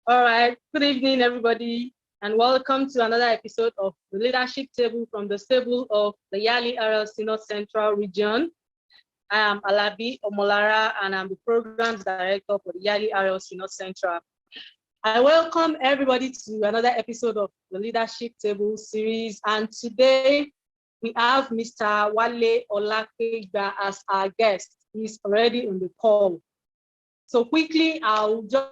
All right. Good evening, everybody, and welcome to another episode of the Leadership Table from the stable of the Yali RLC North Central Region. I am Alabi Omolara, and I'm the Programs Director for the Yali RLC North Central. I welcome everybody to another episode of the Leadership Table series, and today we have Mr. Wale Olapegba as our guest. He's already on the call. So quickly, I'll just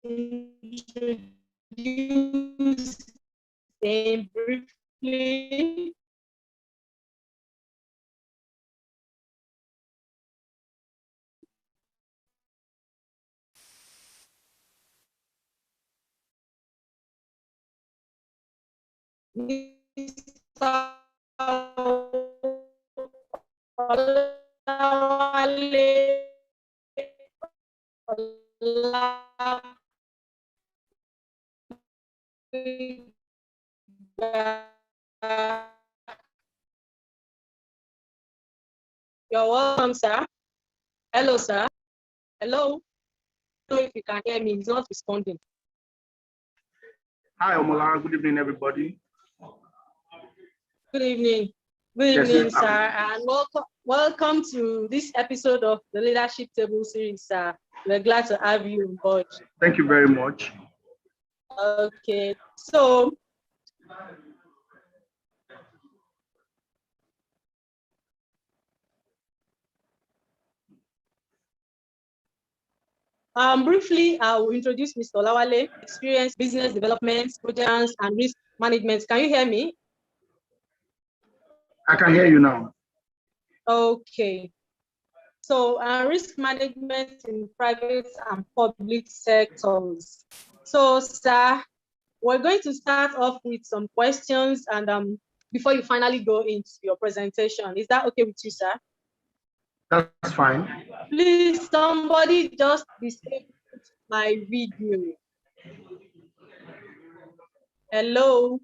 introduce him briefly. Mr. Olawale You're welcome, sir. Hello, sir. Hello. I don't know if you can hear me. He's not responding. Hi, Omolara. Good evening, everybody. Good evening. Good evening, sir, and welcome to this episode of the Leadership Table series, sir. We're glad to have you on board. Thank you very much. Okay, so briefly, I will introduce Mr. Olawale, experience business development, projects, and risk management. Can you hear me? I can hear you now. Okay. So risk management in private and public sectors. So, sir, we're going to start off with some questions and before you finally go into your presentation. Is that okay with you, sir? That's fine. Please, somebody just disable my video. Hello.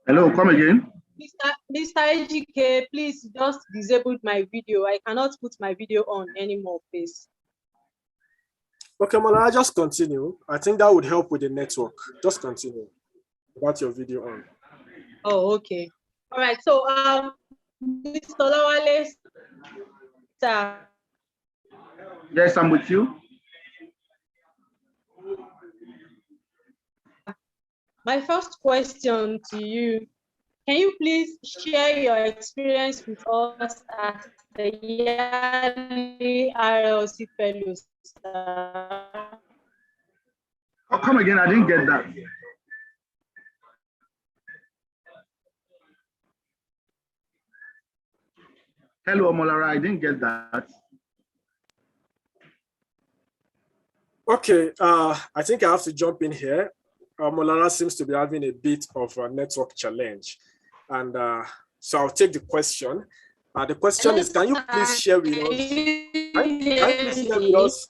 Hello, come again. Mr. Ejike, please just disable my video. I cannot put my video on anymore, please. Okay, Mala, just continue. I think that would help with the network. Just continue about your video on. Oh, okay. All right. So, Mr. Olawale, sir. Yes, I'm with you. My first question to you, can you please share your experience with us as the yearly RLC fellows? Oh, come again, I didn't get that. Hello, Omolara, I didn't get that. Okay, I think I have to jump in here. Molara seems to be having a bit of a network challenge. And so I'll take the question. The question is, can you please share with us,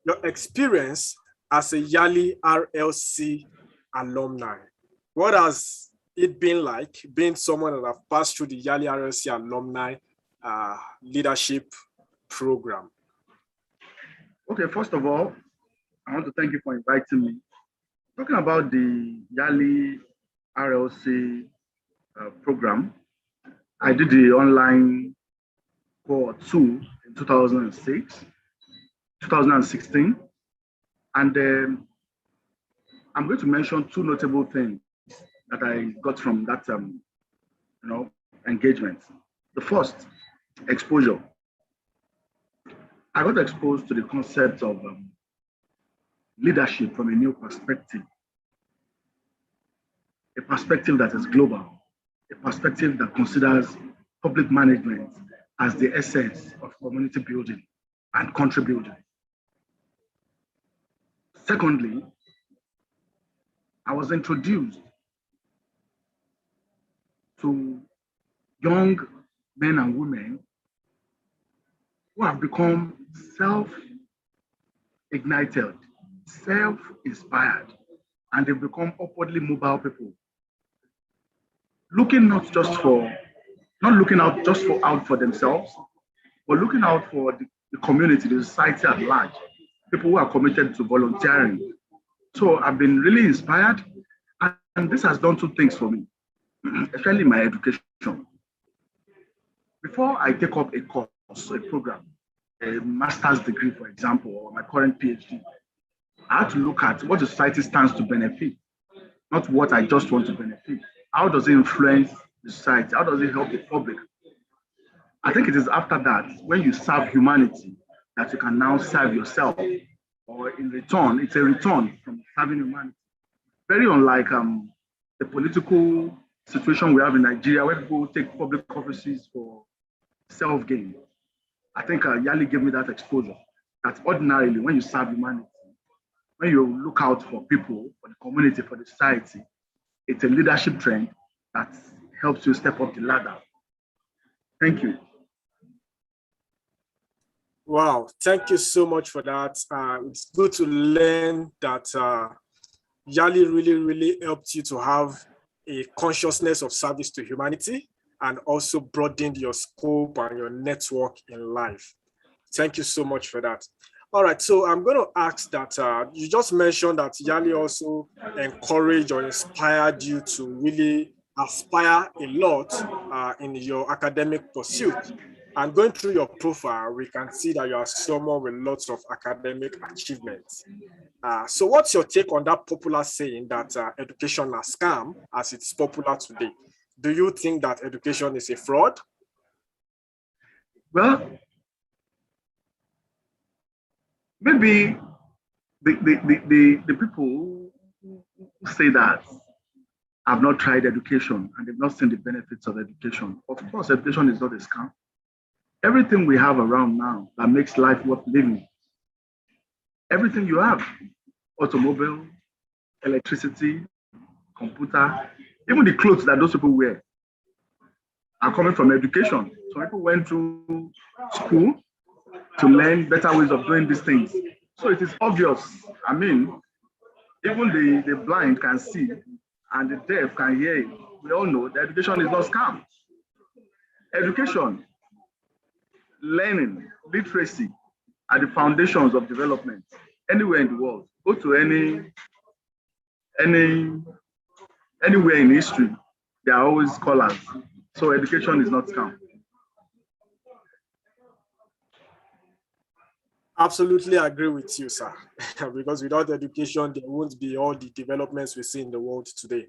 your experience as a Yali RLC alumni? What has it been like being someone that have passed through the Yali RLC alumni leadership program? Okay, first of all, I want to thank you for inviting me. Talking about the Yali RLC program, I did the online cohort 2 in 2016. And I'm going to mention two notable things that I got from that engagement. The first, exposure. I got exposed to the concept of leadership from a new perspective, a perspective that is global, a perspective that considers public management as the essence of community building and country building. Secondly, I was introduced to young men and women who have become self-ignited, self-inspired, and they've become upwardly mobile people. Looking not looking out just out for themselves, but looking out for the community, the society at large, people who are committed to volunteering. So I've been really inspired, and this has done two things for me, especially my education. Before I take up a course, a program, a master's degree, for example, or my current PhD, I have to look at what the society stands to benefit, not what I just want to benefit. How does it influence the society? How does it help the public? I think it is after that, when you serve humanity, that you can now serve yourself. Or in return, it's a return from serving humanity. Very unlike the political situation we have in Nigeria, where people take public offices for self-gain. I think Yali gave me that exposure. That ordinarily, when you serve humanity, when you look out for people, for the community, for the society, it's a leadership trend that helps you step up the ladder. Thank you. Wow, thank you so much for that. It's good to learn that Yali really helped you to have a consciousness of service to humanity and also broadened your scope and your network in life. Thank you so much for that. All right, so I'm going to ask that you just mentioned that Yali also encouraged or inspired you to really aspire a lot in your academic pursuit. And going through your profile, we can see that you are someone with lots of academic achievements. So what's your take on that popular saying that education is a scam as it's popular today? Do you think that education is a fraud? Well, maybe the people who say that have not tried education and they've not seen the benefits of education. Of course, education is not a scam. Everything we have around now that makes life worth living, everything you have, automobile, electricity, computer, even the clothes that those people wear are coming from education. So people went through school to learn better ways of doing these things. So it is obvious. I mean, even the blind can see and the deaf can hear. We all know that education is not scam. Education, learning, literacy are the foundations of development anywhere in the world. Go to anywhere in history, there are always scholars. So education is not scam. Absolutely agree with you, sir. Because without education, there won't be all the developments we see in the world today.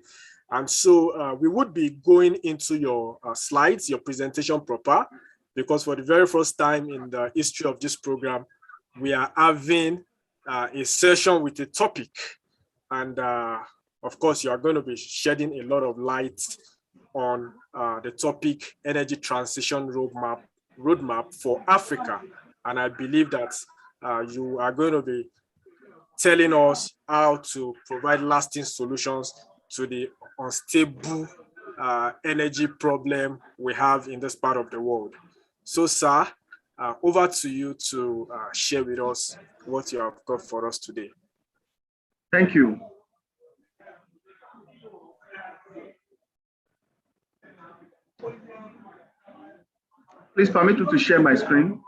And so we would be going into your slides, your presentation proper, because for the very first time in the history of this program, we are having a session with a topic. And of course, you are going to be shedding a lot of light on the topic, energy transition roadmap for Africa. And I believe that you are going to be telling us how to provide lasting solutions to the unstable energy problem we have in this part of the world. So, sir, over to you to share with us what you have got for us today. Thank you. Please permit me to share my screen.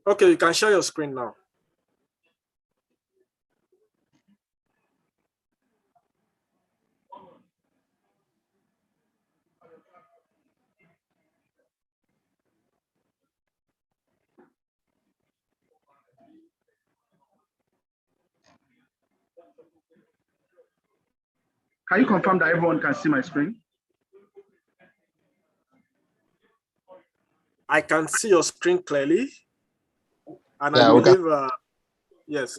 Okay, you can share your screen now. Can you confirm that everyone can see my screen? I can see your screen clearly. And yeah, I believe, yes.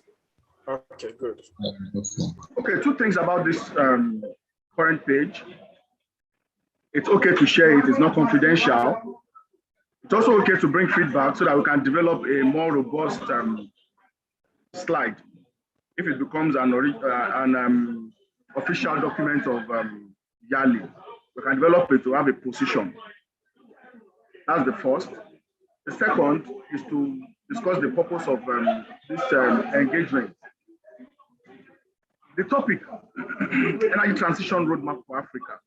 Okay, good. Okay, two things about this current page. It's okay to share it, it's not confidential. It's also okay to bring feedback so that we can develop a more robust slide. If it becomes an official document of Yali, we can develop it to have a position. That's the first. The second is to discuss the purpose of this engagement. The topic, Energy Transition Roadmap for Africa,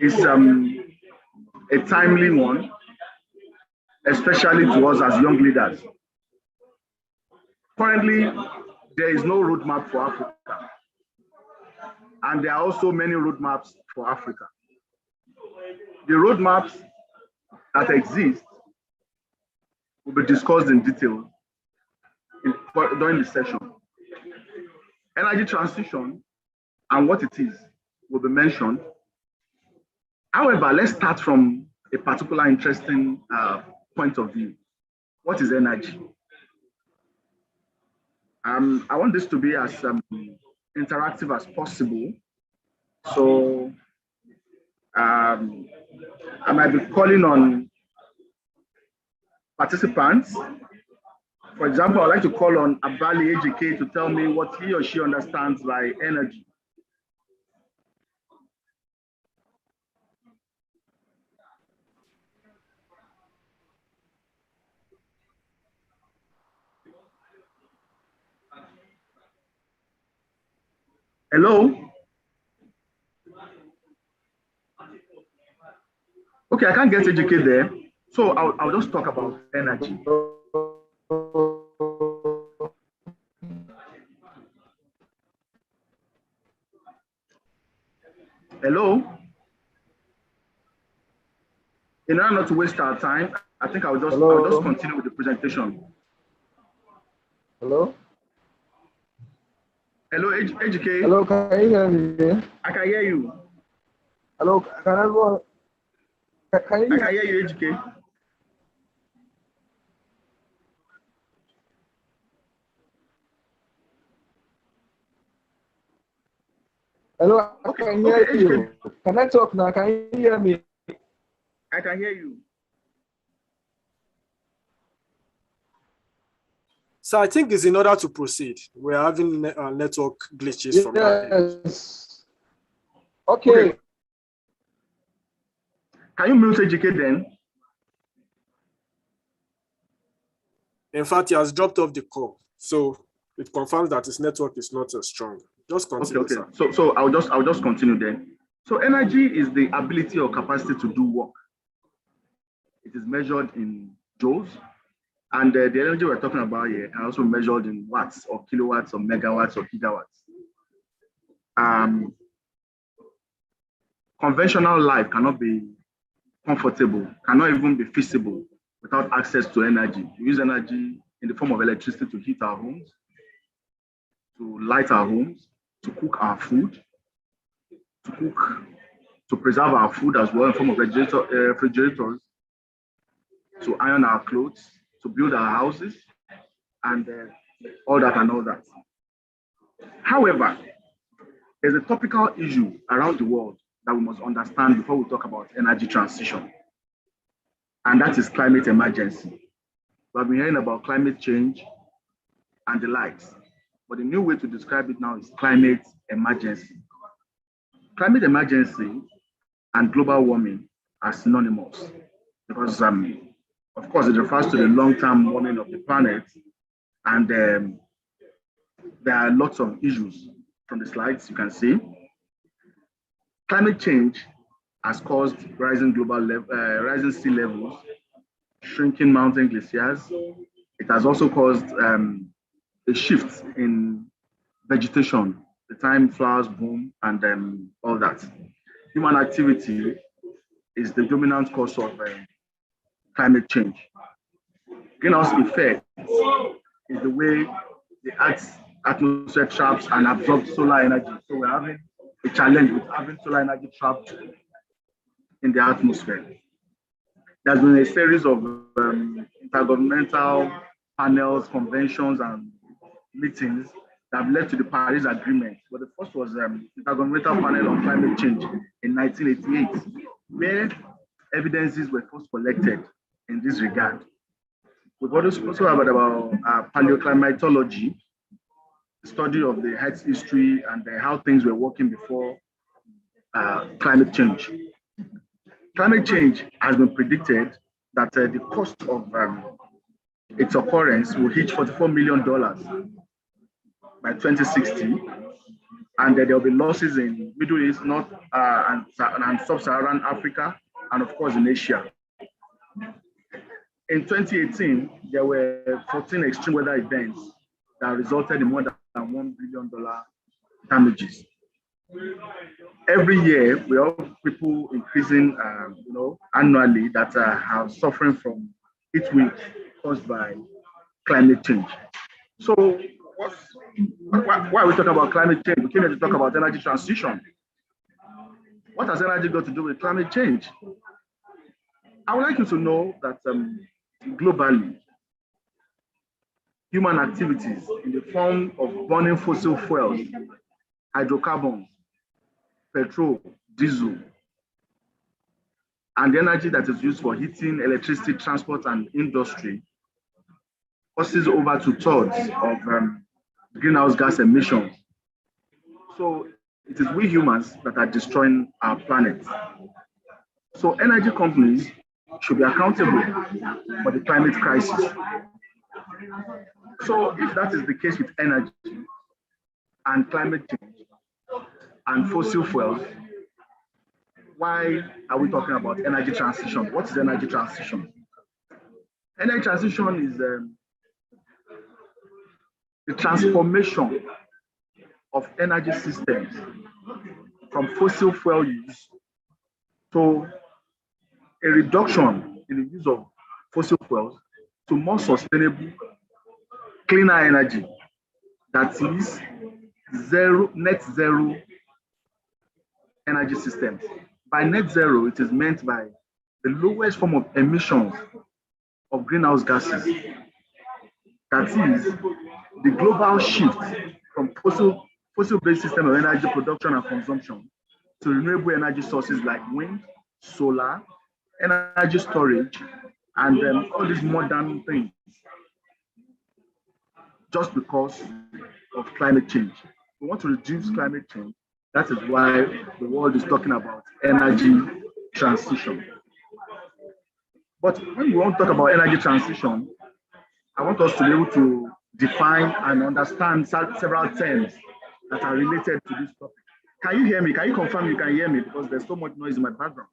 is a timely one, especially to us as young leaders. Currently, there is no roadmap for Africa, and there are also many roadmaps for Africa. The roadmaps that exist will be discussed in detail during the session. Energy transition and what it is will be mentioned. However, let's start from a particular interesting point of view. What is energy? I want this to be as interactive as possible. So I might be calling on participants. For example, I'd like to call on Abali AGK to tell me what he or she understands by energy. Hello? Okay, I can't get AGK there. So I'll just talk about energy. Hello? In order not to waste our time, I think I'll just continue with the presentation. Hello? Hello, AGK. Hello, can you hear me? I can hear you. Hello, can everyone? Can you I can hear you, AGK. Hello, I can hear you. Can I talk now? Can you hear me? I can hear you. So I think it's in order to proceed. We're having network glitches from that end. Yes. Okay. Can you mute AGK then? In fact, he has dropped off the call. So it confirms that his network is not as strong. Just continue. Okay. So I'll just continue then. So energy is the ability or capacity to do work. It is measured in joules, and the energy we're talking about here are also measured in watts or kilowatts or megawatts or gigawatts. Conventional life cannot be comfortable, cannot even be feasible without access to energy. We use energy in the form of electricity to heat our homes, to light our homes, to cook our food, to preserve our food as well in the form of refrigerators, to iron our clothes, to build our houses, and all that. However, there's a topical issue around the world that we must understand before we talk about energy transition, and that is climate emergency. We have been hearing about climate change and the likes, but the new way to describe it now is climate emergency. Climate emergency and global warming are synonymous because, of course, it refers to the long-term warming of the planet, and there are lots of issues from the slides you can see. Climate change has caused rising rising sea levels, shrinking mountain glaciers. It has also caused a shift in vegetation, the time flowers bloom, and all that. Human activity is the dominant cause of climate change. Greenhouse effect is the way the Earth's atmosphere traps and absorbs solar energy. So we're having a challenge with having solar energy trapped in the atmosphere. There's been a series of intergovernmental panels, conventions, and meetings that have led to the Paris Agreement. But the first was Intergovernmental Panel on Climate Change in 1988, where evidences were first collected in this regard. We've also heard about paleoclimatology, the study of the Earth's history and how things were working before climate change. Climate change has been predicted that the cost of its occurrence will reach $44 million by 2060, and there will be losses in Middle East, North and Sub-Saharan Africa, and of course in Asia. In 2018, there were 14 extreme weather events that resulted in more than $1 billion damages. Every year, we have people increasing, annually that are suffering from heat waves caused by climate change. So, why are we talking about climate change? We came here to talk about energy transition. What has energy got to do with climate change? I would like you to know that globally, human activities in the form of burning fossil fuels, hydrocarbons, petrol, diesel, and the energy that is used for heating, electricity, transport, and industry causes over 2/3 of greenhouse gas emissions. So it is we humans that are destroying our planet. So energy companies should be accountable for the climate crisis. So if that is the case with energy and climate change and fossil fuels, why are we talking about energy transition? What is energy transition? Energy transition is the transformation of energy systems from fossil fuel use to a reduction in the use of fossil fuels to more sustainable, cleaner energy that is net zero energy systems. By net zero, it is meant by the lowest form of emissions of greenhouse gases. That is the global shift from fossil-based system of energy production and consumption to renewable energy sources like wind, solar, energy storage, and all these modern things, just because of climate change. We want to reduce climate change. That is why the world is talking about energy transition. But when we want to talk about energy transition, I want us to be able to define and understand several terms that are related to this topic. Can you hear me? Can you confirm you can hear me? Because there's so much noise in my background.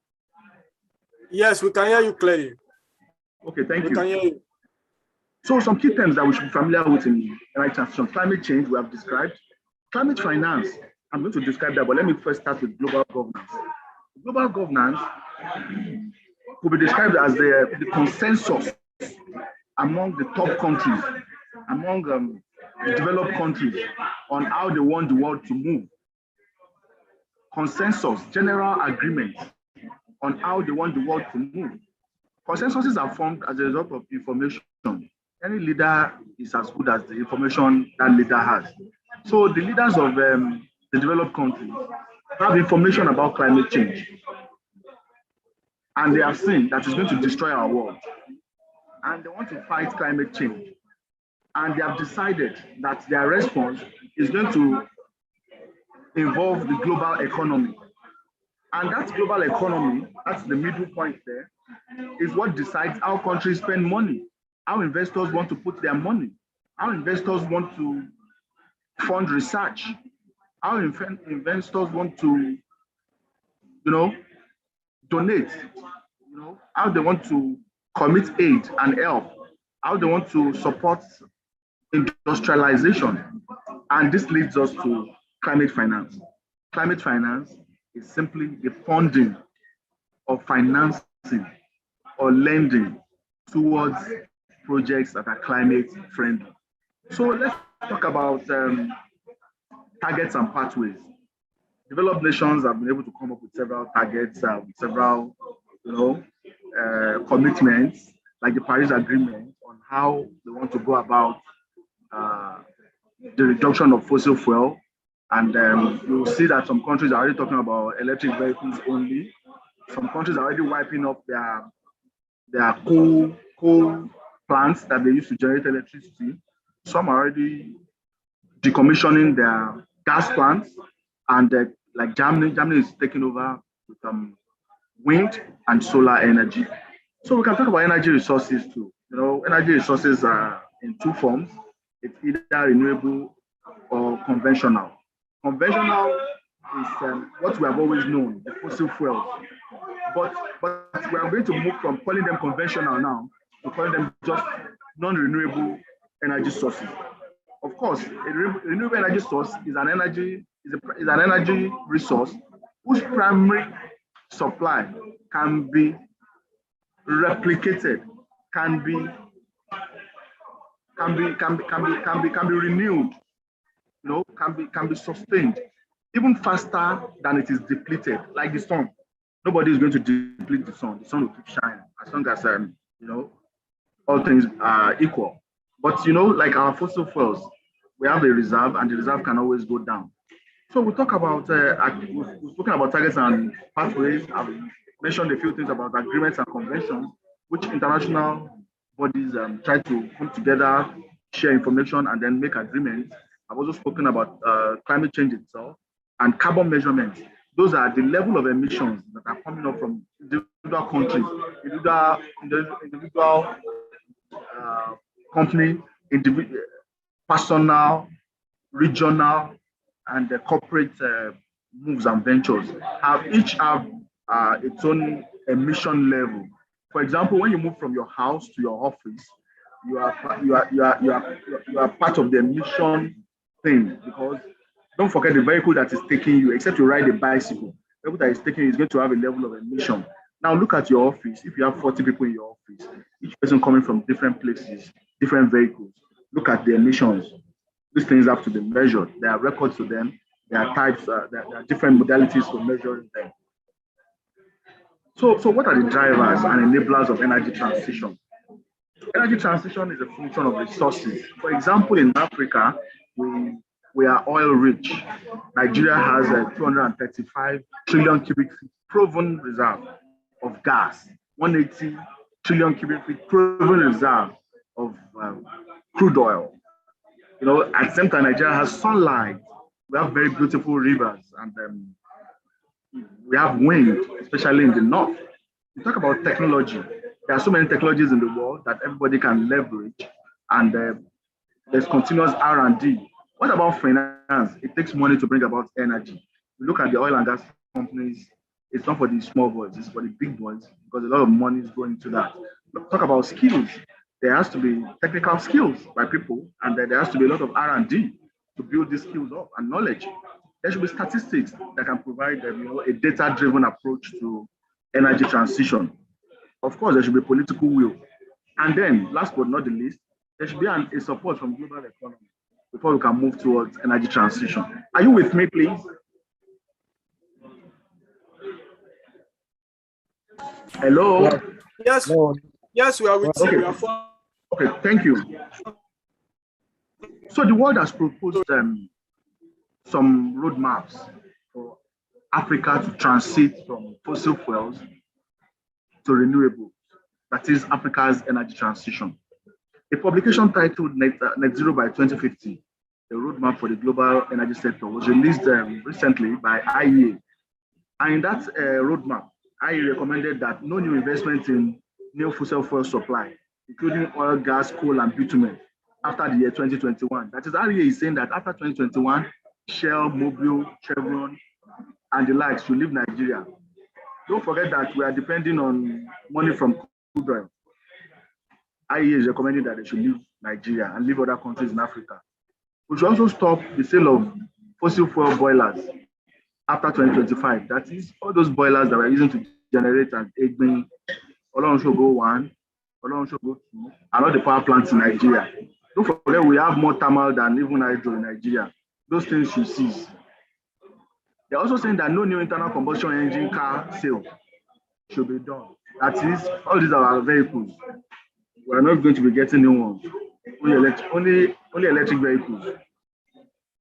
Yes, we can hear you clearly. Okay, thank you. We can hear you. So some key terms that we should be familiar with in energy transition: climate change, we have described. Climate finance, I'm going to describe that, but let me first start with global governance. Global governance could be described as the consensus among the top countries, among the developed countries, on how they want the world to move. Consensus, general agreement on how they want the world to move. Consensuses are formed as a result of information. Any leader is as good as the information that leader has. So the leaders of the developed countries have information about climate change, and they have seen that it's going to destroy our world, and they want to fight climate change, and they have decided that their response is going to involve the global economy. And that global economy, that's the middle point there, is what decides how countries spend money, how investors want to put their money, how investors want to fund research, how investors want to, donate, how they want to commit aid and help, how they want to support industrialization. And this leads us to climate finance. Climate finance is simply the funding of financing or lending towards projects that are climate friendly. So let's talk about targets and pathways. Developed nations have been able to come up with several targets, with several, commitments, like the Paris Agreement, on how they want to go about the reduction of fossil fuel. And you'll see that some countries are already talking about electric vehicles only. Some countries are already wiping up their coal plants that they use to generate electricity. Some are already decommissioning their gas plants, and like Germany is taking over with wind and solar energy. So we can talk about energy resources too. Energy resources are in two forms. It's either renewable or conventional? Conventional is what we have always known, the fossil fuels. But we are going to move from calling them conventional now to calling them just non-renewable energy sources. Of course, a renewable energy source is an energy resource whose primary supply can be replicated, can be renewed, can be sustained even faster than it is depleted, like the sun. Nobody is going to deplete the sun. The sun will keep shining as long as all things are equal. But like our fossil fuels, we have a reserve, and the reserve can always go down. So we talk about we've spoken about targets and pathways. I've mentioned a few things about agreements and conventions, which international bodies try to come together, share information, and then make agreements. I've also spoken about climate change itself and carbon measurements. Those are the level of emissions that are coming up from individual countries, individual company, individual, personal, regional, and the corporate moves and ventures each have its own emission level. For example, when you move from your house to your office, you are part of the emission thing, because don't forget the vehicle that is taking you, except you ride a bicycle, the vehicle that is taking you is going to have a level of emission. Now look at your office. If you have 40 people in your office, each person coming from different places, different vehicles, look at the emissions. These things have to be measured. There are records to them. There are types, there are different modalities for measuring them. So what are the drivers and enablers of energy transition? Energy transition is a function of resources. For example, in Africa, we are oil rich. Nigeria has a 235 trillion cubic feet proven reserve of gas, 180 trillion cubic feet proven reserve of crude oil. At the same time, Nigeria has sunlight. We have very beautiful rivers, and we have wind, especially in the north. You talk about technology. There are so many technologies in the world that everybody can leverage, and there's continuous R&D. What about finance? It takes money to bring about energy. You look at the oil and gas companies. It's not for the small boys, it's for the big boys, because a lot of money is going to that. Talk about skills. There has to be technical skills by people, and there has to be a lot of R&D to build these skills up and knowledge. There should be statistics that can provide a data-driven approach to energy transition. Of course, there should be political will. And then, last but not the least, there should be a support from global economy before we can move towards energy transition. Are you with me, please? Hello? Yes, No. yes, we are with Okay. you. We are for. Okay, thank you. So the world has proposed some roadmaps for Africa to transit from fossil fuels to renewables. That is Africa's energy transition. A publication titled Net Zero by 2050, a roadmap for the global energy sector, was released recently by IEA. And in that roadmap, IEA recommended that no new investment in new fossil fuel supply, including oil, gas, coal, and bitumen, after the year 2021. That is, IEA is saying that after 2021, Shell, Mobil, Chevron, and the likes should leave Nigeria. Don't forget that we are depending on money from crude oil. IEA is recommending that they should leave Nigeria and leave other countries in Africa. We should also stop the sale of fossil fuel boilers after 2025. That is, all those boilers that we're using to generate an Egbin, Olawale 1, Olawale 2, and all the power plants in Nigeria. Don't forget, we have more thermal than even hydro in Nigeria. Those things should cease. They're also saying that no new internal combustion engine car sale should be done. That is, all these are our vehicles. We're not going to be getting new ones. Only electric vehicles.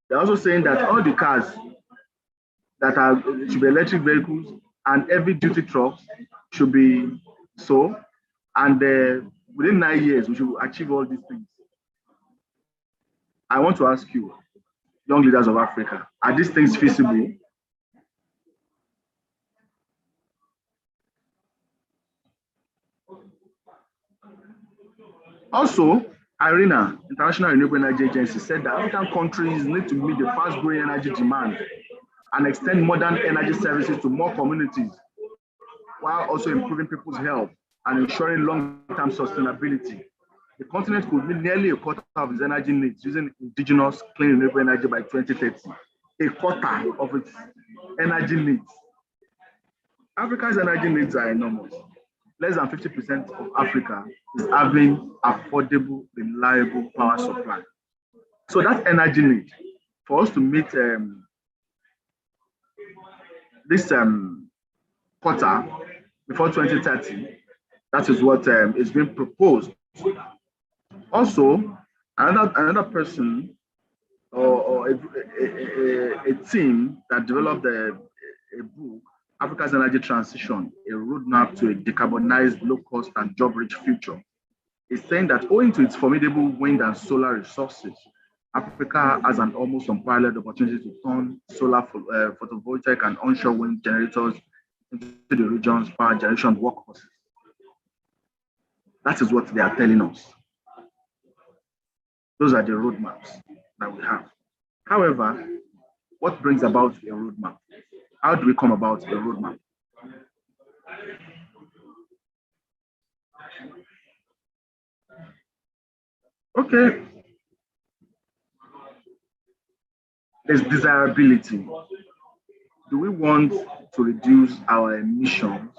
They're also saying that all the cars that should be electric vehicles and heavy duty trucks should be so. And within 9 years, we should achieve all these things. I want to ask you, young leaders of Africa, are these things feasible? Also, IRENA, International Renewable Energy Agency, said that African countries need to meet the fast-growing energy demand and extend modern energy services to more communities, while also improving people's health and ensuring long-term sustainability. The continent could meet nearly a quarter of its energy needs using indigenous clean renewable energy by 2030. A quarter of its energy needs. Africa's energy needs are enormous. Less than 50% of Africa is having affordable, reliable power supply. So that energy need, for us to meet this quarter before 2030, that is what is being proposed. Also, another person or a team that developed a book, Africa's Energy Transition, a roadmap to a decarbonized, low-cost and job-rich future, is saying that owing to its formidable wind and solar resources, Africa has an almost unparalleled opportunity to turn solar photovoltaic and onshore wind generators into the region's power generation workhorses. That is what they are telling us. Those are the roadmaps that we have. However, what brings about a roadmap? How do we come about a roadmap? Okay. There's desirability. Do we want to reduce our emissions?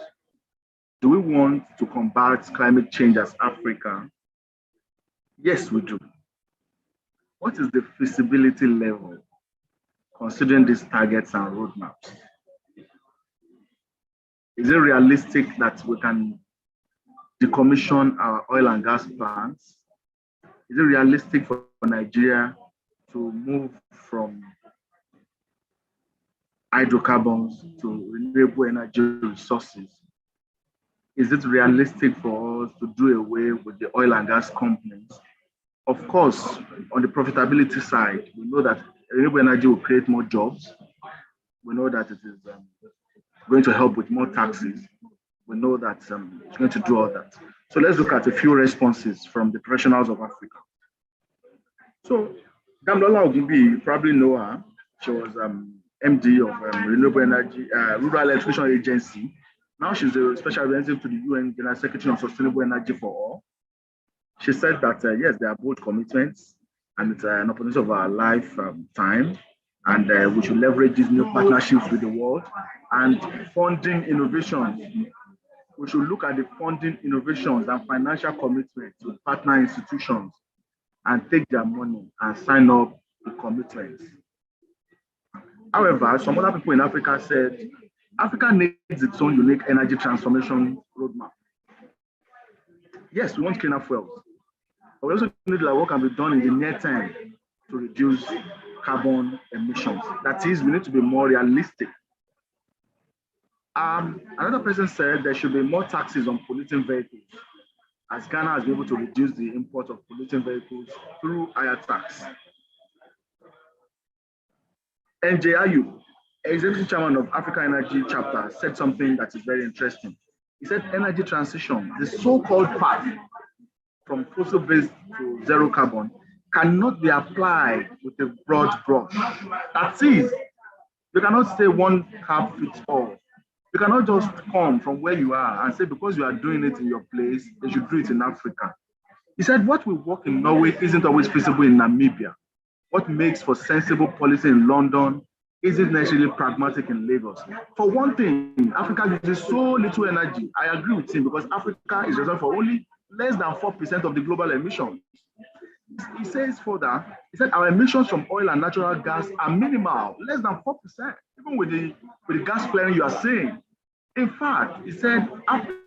Do we want to combat climate change as Africa? Yes, we do. What is the feasibility level considering these targets and roadmaps? Is it realistic that we can decommission our oil and gas plants? Is it realistic for Nigeria to move from hydrocarbons to renewable energy resources? Is it realistic for us to do away with the oil and gas companies? Of course, on the profitability side, we know that renewable energy will create more jobs. We know that it is going to help with more taxes. We know that it's going to do all that. So let's look at a few responses from the professionals of Africa. So Damlola Ogimbi, you probably know her. She was MD of Renewable Energy, Rural Electrification Agency. Now she's a special representative to the UN General Secretary on Sustainable Energy for All. She said that, yes, there are bold commitments and it's an opportunity of our lifetime. And we should leverage these new partnerships with the world and funding innovations. We should look at the funding innovations and financial commitments with partner institutions and take their money and sign up the commitments. However, some other people in Africa said, Africa needs its own unique energy transformation roadmap. Yes, we want cleaner fuels. But we also need what can be done in the near term to reduce carbon emissions. That is, we need to be more realistic. Another person said there should be more taxes on polluting vehicles, as Ghana has been able to reduce the import of polluting vehicles through higher tax. NJIU, Executive Chairman of Africa Energy Chapter, said something that is very interesting. He said energy transition, the so-called path from fossil-based to zero carbon, cannot be applied with a broad brush. That is, you cannot say one cap fits all. You cannot just come from where you are and say because you are doing it in your place, they should do it in Africa. He said what will work in Norway isn't always feasible in Namibia. What makes for sensible policy in London isn't necessarily pragmatic in Lagos. For one thing, Africa uses so little energy. I agree with him because Africa is responsible for only less than 4% of the global emissions. He says further, he said our emissions from oil and natural gas are minimal, less than 4%, even with the gas flaring you are saying. In fact, he said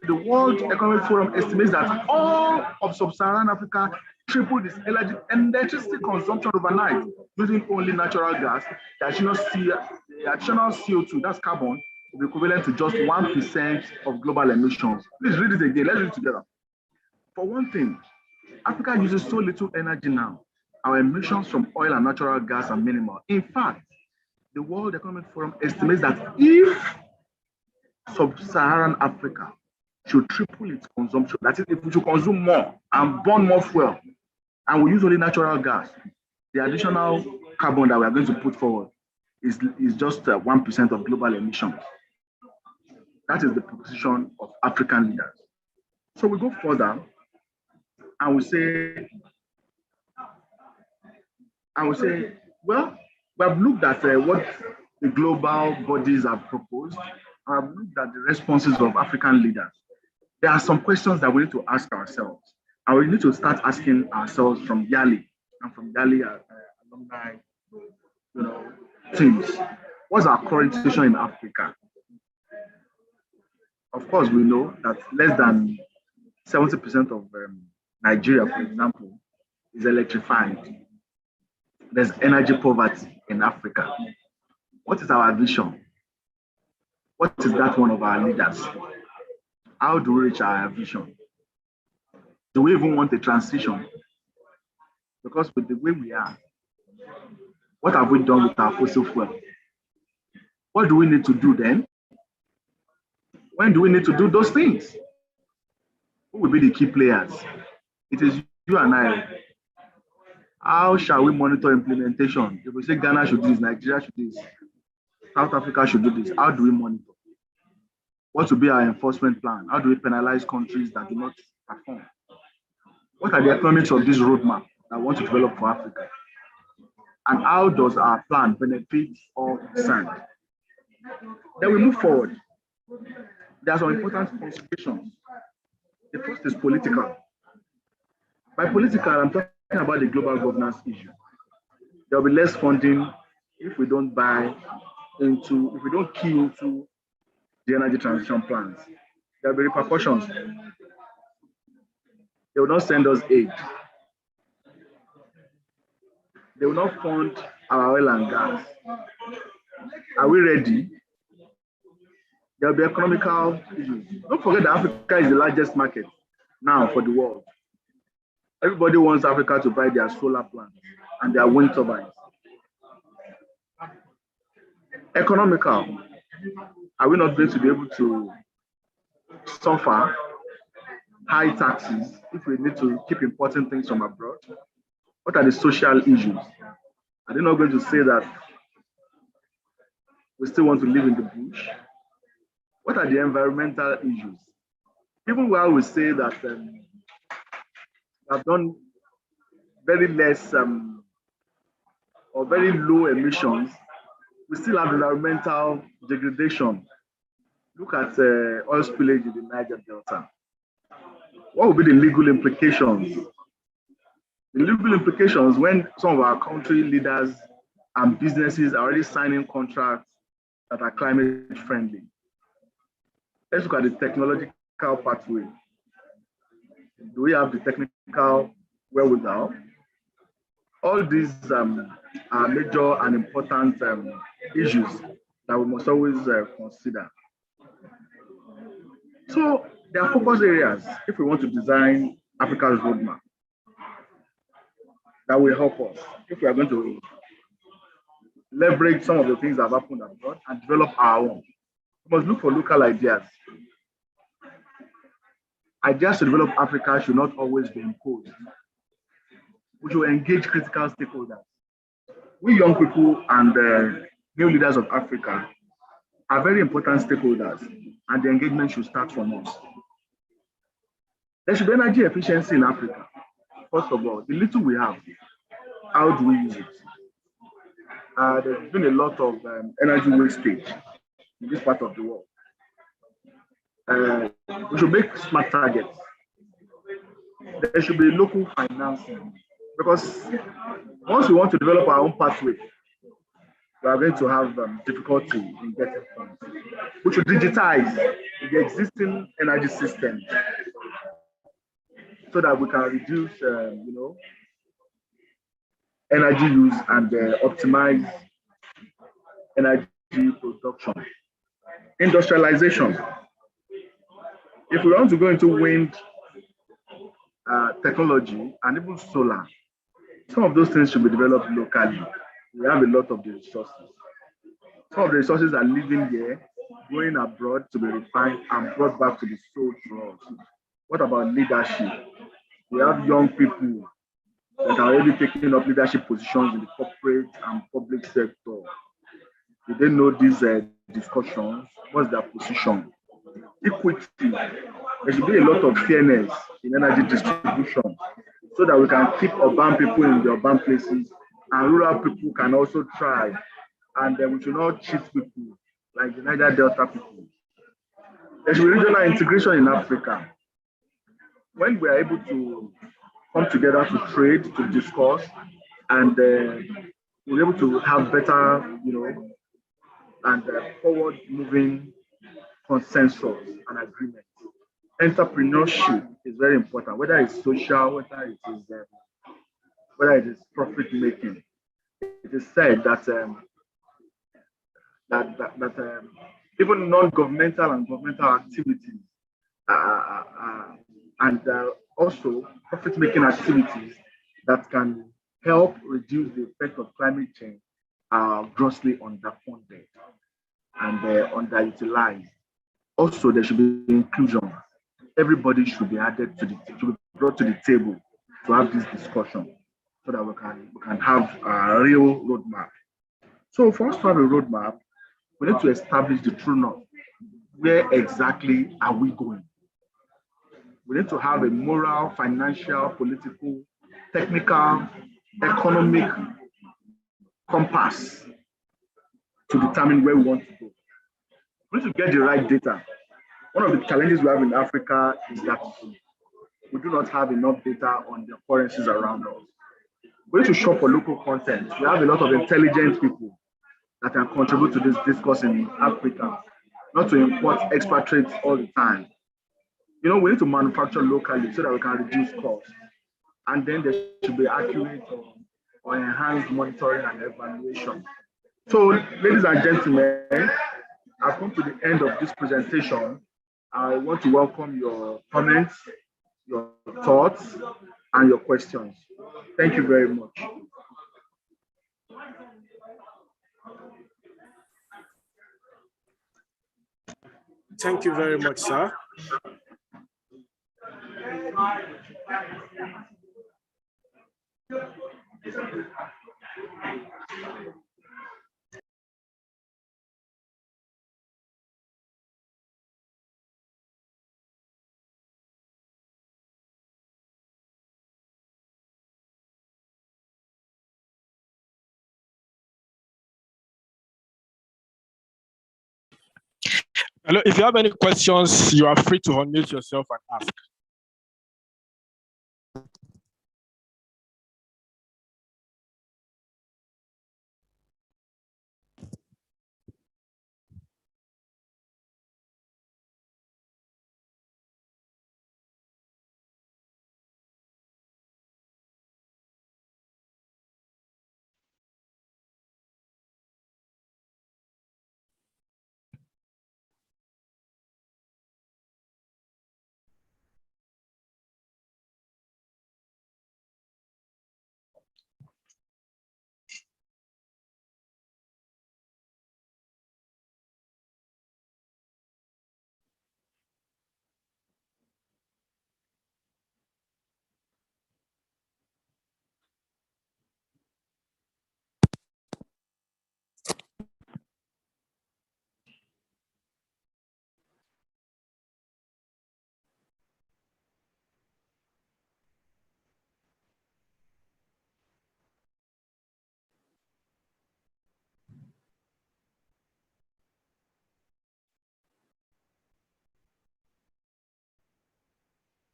the World Economic Forum estimates that all of sub-Saharan Africa tripled its electricity consumption overnight using only natural gas. The additional CO2, that's carbon, will be equivalent to just 1% of global emissions. Please read it again, let's read it together. For one thing, Africa uses so little energy now. Our emissions from oil and natural gas are minimal. In fact, the World Economic Forum estimates that if sub-Saharan Africa should triple its consumption, that is, if we should consume more and burn more fuel, and we use only natural gas, the additional carbon that we are going to put forward is just 1% of global emissions. That is the position of African leaders. So we go further and we say, well, we have looked at what the global bodies have proposed. I have looked at the responses of African leaders. There are some questions that we need to ask ourselves, and we need to start asking ourselves from YALI and from YALI alumni, teams. What's our current situation in Africa? Of course, we know that less than 70% of Nigeria, for example, is electrified. There's energy poverty in Africa. What is our vision? What is that one of our leaders? How do we reach our vision? Do we even want a transition? Because with the way we are, what have we done with our fossil fuel? What do we need to do then? When do we need to do those things? Who will be the key players? It is you and I. How shall we monitor implementation? If we say Ghana should do this, Nigeria should do this, South Africa should do this, how do we monitor? What will be our enforcement plan? How do we penalize countries that do not perform? What are the economics of this roadmap that we want to develop for Africa? And how does our plan benefit all concerned? Then we move forward. There are some important considerations. The first is political. By political, I'm talking about the global governance issue. There will be less funding if we don't if we don't key into the energy transition plans. There will be repercussions. They will not send us aid. They will not fund our oil and gas. Are we ready? There will be economical issues. Don't forget that Africa is the largest market now for the world. Everybody wants Africa to buy their solar plants and their wind turbines. Economical. Are we not going to be able to suffer high taxes if we need to keep importing things from abroad? What are the social issues? Are they not going to say that we still want to live in the bush? What are the environmental issues? Even while we say that we have done very less or very low emissions, we still have environmental degradation. Look at oil spillage in the Niger Delta. What will be the legal implications? The legal implications when some of our country leaders and businesses are already signing contracts that are climate friendly. Let's look at the technological pathway. Do we have the technical wherewithal? All these are major and important issues that we must always consider. So there are focus areas if we want to design Africa's roadmap that will help us if we are going to leverage some of the things that have happened abroad and develop our own. We must look for local ideas. Ideas to develop Africa should not always be imposed. We should engage critical stakeholders. We young people and new leaders of Africa are very important stakeholders, and the engagement should start from us. There should be energy efficiency in Africa. First of all, the little we have, how do we use it? There's been a lot of energy wastage in this part of the world. We should make smart targets. There should be local financing, because once we want to develop our own pathway, we are going to have difficulty in getting funds. We should digitize the existing energy system so that we can reduce, energy use and optimize energy production. Industrialization. If we want to go into wind technology and even solar, some of those things should be developed locally. We have a lot of the resources. Some of the resources are living here, going abroad to be refined and brought back to be sold to us. What about leadership? We have young people that are already taking up leadership positions in the corporate and public sector. If they know these discussions, what's their position? Equity. There should be a lot of fairness in energy distribution so that we can keep urban people in the urban places and rural people can also thrive. And we should not cheat people like the Niger Delta people. There should be regional integration in Africa. When we are able to come together to trade, to discuss, and we're able to have better, and forward-moving consensus and agreement. Entrepreneurship is very important, whether it's social, whether it is profit making. It is said that even non-governmental and governmental activities and also profit-making activities that can help reduce the effect of climate change are grossly underfunded and underutilized. Also, there should be inclusion. Everybody should be added to should be brought to the table to have this discussion so that we can have a real roadmap. So for us to have a roadmap, we need to establish the true north. Where exactly are we going? We need to have a moral, financial, political, technical, economic compass to determine where we want to go. We need to get the right data. One of the challenges we have in Africa is that we do not have enough data on the currencies around us. We need to shop for local content. We have a lot of intelligent people that can contribute to this discourse in Africa, not to import expatriates all the time. We need to manufacture locally so that we can reduce costs. And then there should be accurate or enhanced monitoring and evaluation. So, ladies and gentlemen, I've come to the end of this presentation. I want to welcome your comments, your thoughts, and your questions. Thank you very much. Thank you very much, sir. Hello, if you have any questions, you are free to unmute yourself and ask.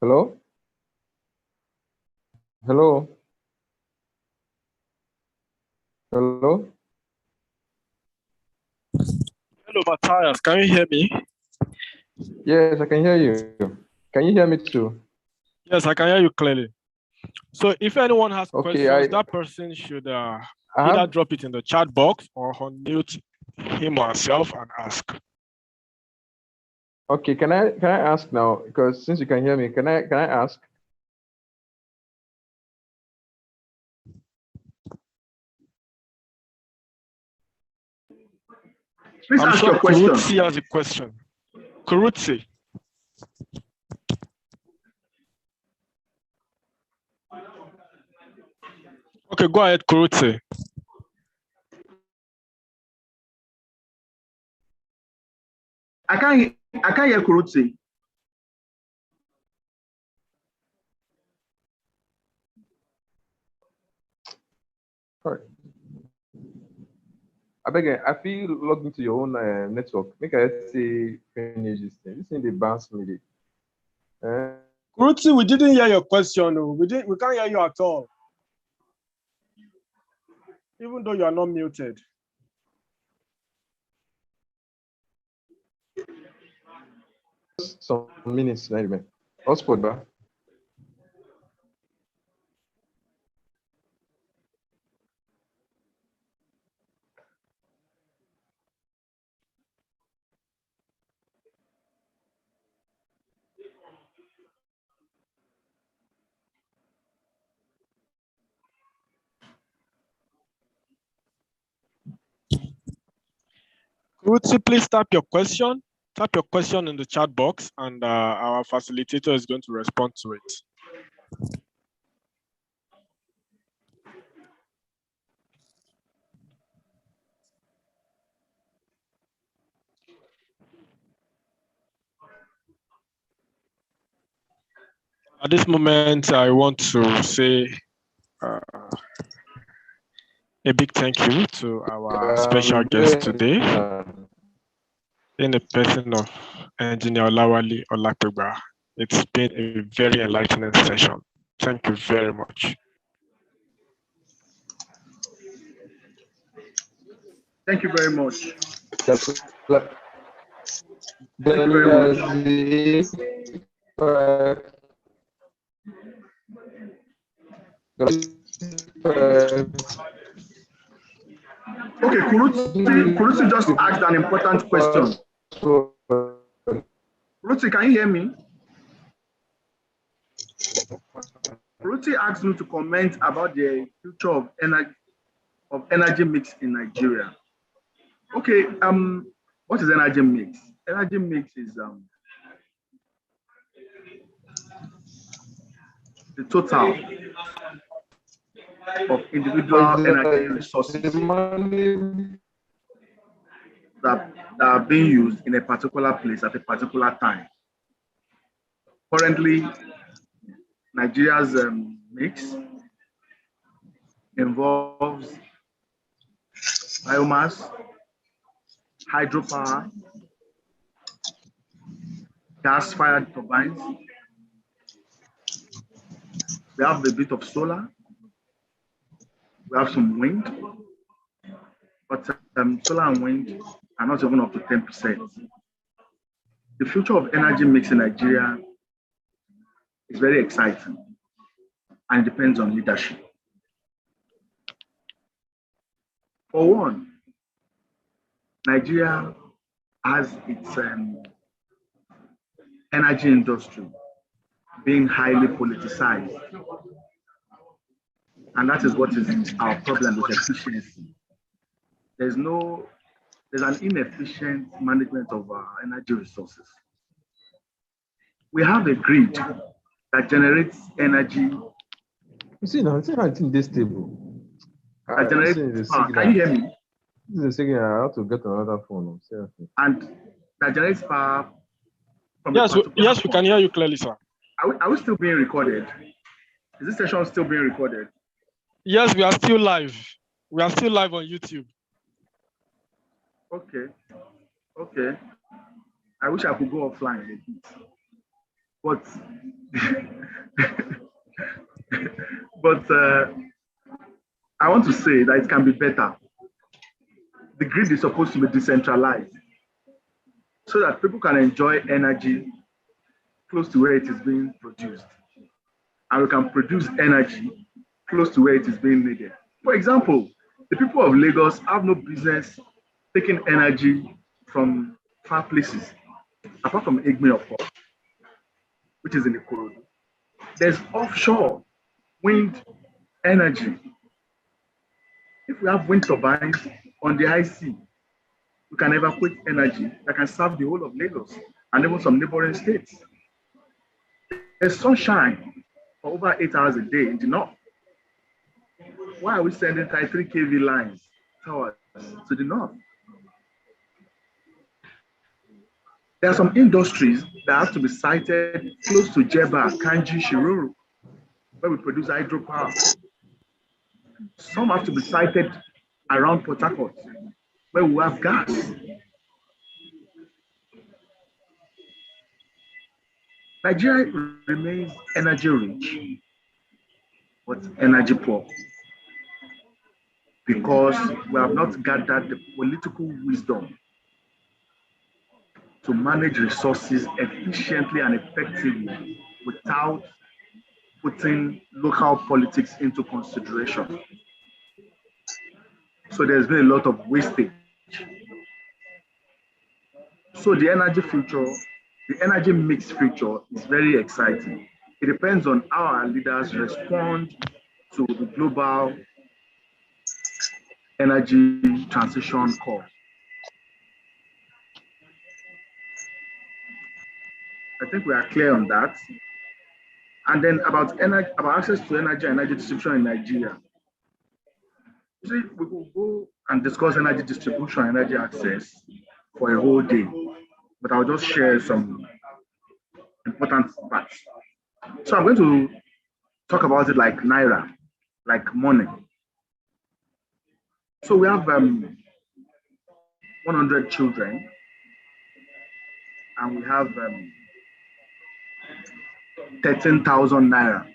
Hello? Hello? Hello? Hello, Matthias. Can you hear me? Yes, I can hear you. Can you hear me too? Yes, I can hear you clearly. So if anyone has Okay, questions, that person should either drop it in the chat box or unmute him or herself and ask. Okay, can I ask now? Because since you can hear me, can I ask? Please ask your question. Kurutsi has a question. Kurutsi. Okay, go ahead, Kurutse. I can't hear Kurutse. Sorry. I beg you, I feel logged into your own network. Make I say finish this thing. This thing they bounce me. Kurutse, we didn't hear your question. We can't hear you at all. Even though you are not muted. Some minutes, not even. Hotspot, ba? Kurutse, please type your question. Type your question in the chat box, and our facilitator is going to respond to it. At this moment, I want to say a big thank you to our special guest today, in the person of Engineer Olawale Olapegba. It's been a very enlightening session. Thank you very much. Thank you very much. Thank you very much. Okay, Kurutse just asked an important question. Kurutse, can you hear me? Kurutse asked me to comment about the future of energy mix in Nigeria. Okay, what is energy mix? Energy mix is the total of individual energy resources that are being used in a particular place at a particular time. Currently, Nigeria's mix involves biomass, hydropower, gas-fired turbines. We have a bit of solar. We have some wind, but solar and wind are not even up to 10%. The future of energy mix in Nigeria is very exciting, and it depends on leadership. For one, Nigeria has its energy industry being highly politicized. And that is what is our problem with efficiency. There's an inefficient management of our energy resources. We have a grid that generates energy. You see now, I think this table. That generates power. Can you hear me? This is a second. I have to get another phone. And that generates power from yes, we can hear you clearly, sir. Are we still being recorded? Is this session still being recorded? Yes, we are still live. We are still live on YouTube. Okay. I wish I could go offline, but I want to say that it can be better. The grid is supposed to be decentralized so that people can enjoy energy close to where it is being produced, and we can produce energy close to where it is being needed. For example, the people of Lagos have no business taking energy from far places, apart from Igme, of course, which is in the Ikorodu. There's offshore wind energy. If we have wind turbines on the high sea, we can evacuate energy that can serve the whole of Lagos and even some neighboring states. There's sunshine for over 8 hours a day in the north. Why are we sending 33 kV lines towers to the north? There are some industries that have to be sited close to Jeba, Kanji, Shiruru, where we produce hydropower. Some have to be sited around Port Harcourt, where we have gas. Nigeria remains energy rich, but energy poor, because we have not gathered the political wisdom to manage resources efficiently and effectively without putting local politics into consideration. So there's been a lot of wastage. So the energy mix future is very exciting. It depends on how our leaders respond to the global energy transition call. I think we are clear on that. And then about access to energy distribution in Nigeria. See, we will go and discuss energy distribution, energy access for a whole day, but I'll just share some important parts. So I'm going to talk about it like Naira, like money. So we have 100 children, and we have 13,000 Naira.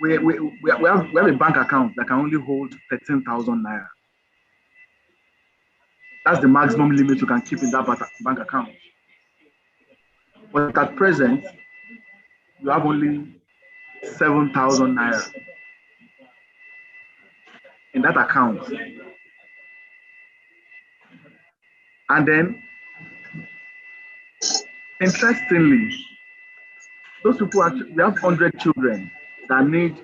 We have a bank account that can only hold 13,000 Naira. That's the maximum limit you can keep in that bank account. But at present, you have only 7,000 Naira in that account. And then, interestingly, those people actually, we have 100 children that need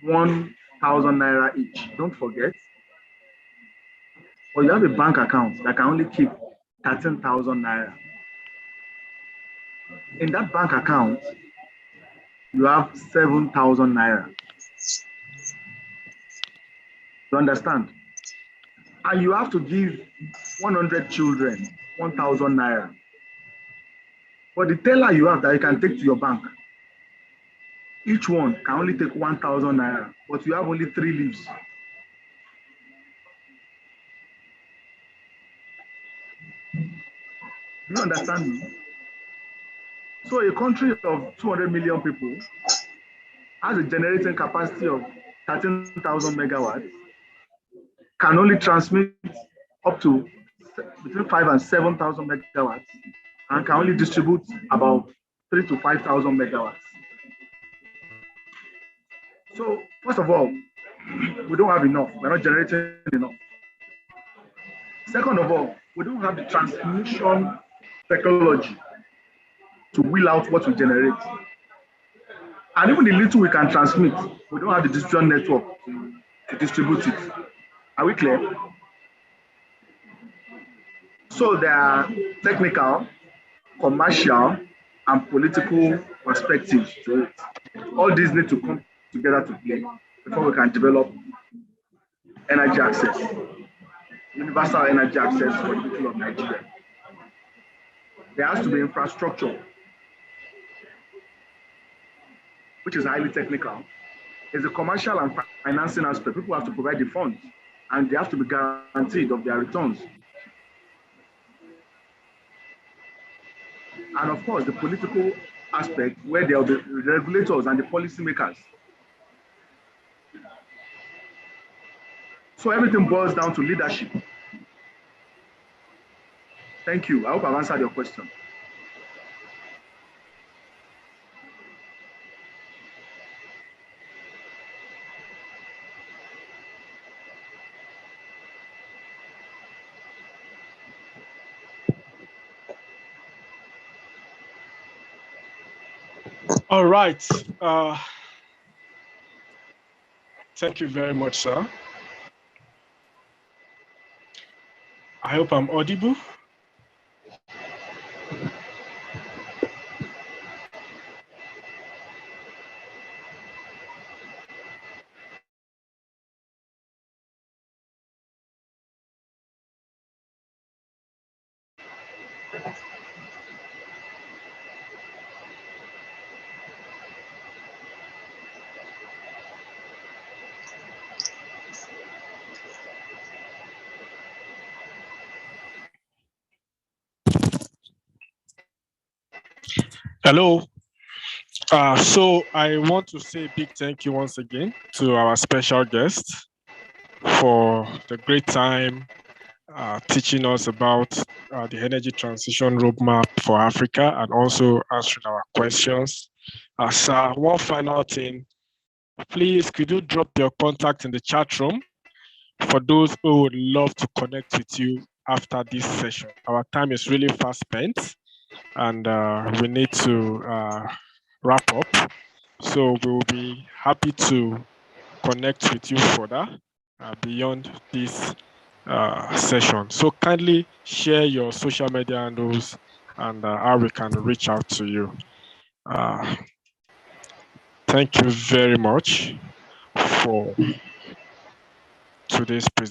1,000 Naira each. Don't forget. Or you have a bank account that can only keep 13,000 Naira. In that bank account, you have 7,000 Naira. You understand? And you have to give 100 children 1,000 Naira. But the teller you have that you can take to your bank, each one can only take 1,000 Naira, but you have only 3 leaves. Do you understand me? So a country of 200 million people has a generating capacity of 13,000 megawatts, can only transmit up to between 5 and 7,000 megawatts, and can only distribute about 3 to 5,000 megawatts. So first of all, we don't have enough. We're not generating enough. Second of all, we don't have the transmission technology to wheel out what we generate. And even the little we can transmit, we don't have the distribution network to distribute it. Are we clear? So there are technical, commercial, and political perspectives to it. All these need to come together to play before we can develop energy access, universal energy access for the people of Nigeria. There has to be infrastructure, which is highly technical. There's a commercial and financing aspect. People have to provide the funds, and they have to be guaranteed of their returns. And of course, the political aspect, where there will be regulators and the policymakers. So everything boils down to leadership. Thank you. I hope I've answered your question. All right. Thank you very much, sir. I hope I'm audible. Hello. So I want to say a big thank you once again to our special guest for the great time teaching us about the energy transition roadmap for Africa and also answering our questions. Sir, one final thing, please could you drop your contact in the chat room for those who would love to connect with you after this session. Our time is really fast spent and we need to wrap up. So we will be happy to connect with you further beyond this session. So kindly share your social media handles and how we can reach out to you. Thank you very much for today's presentation.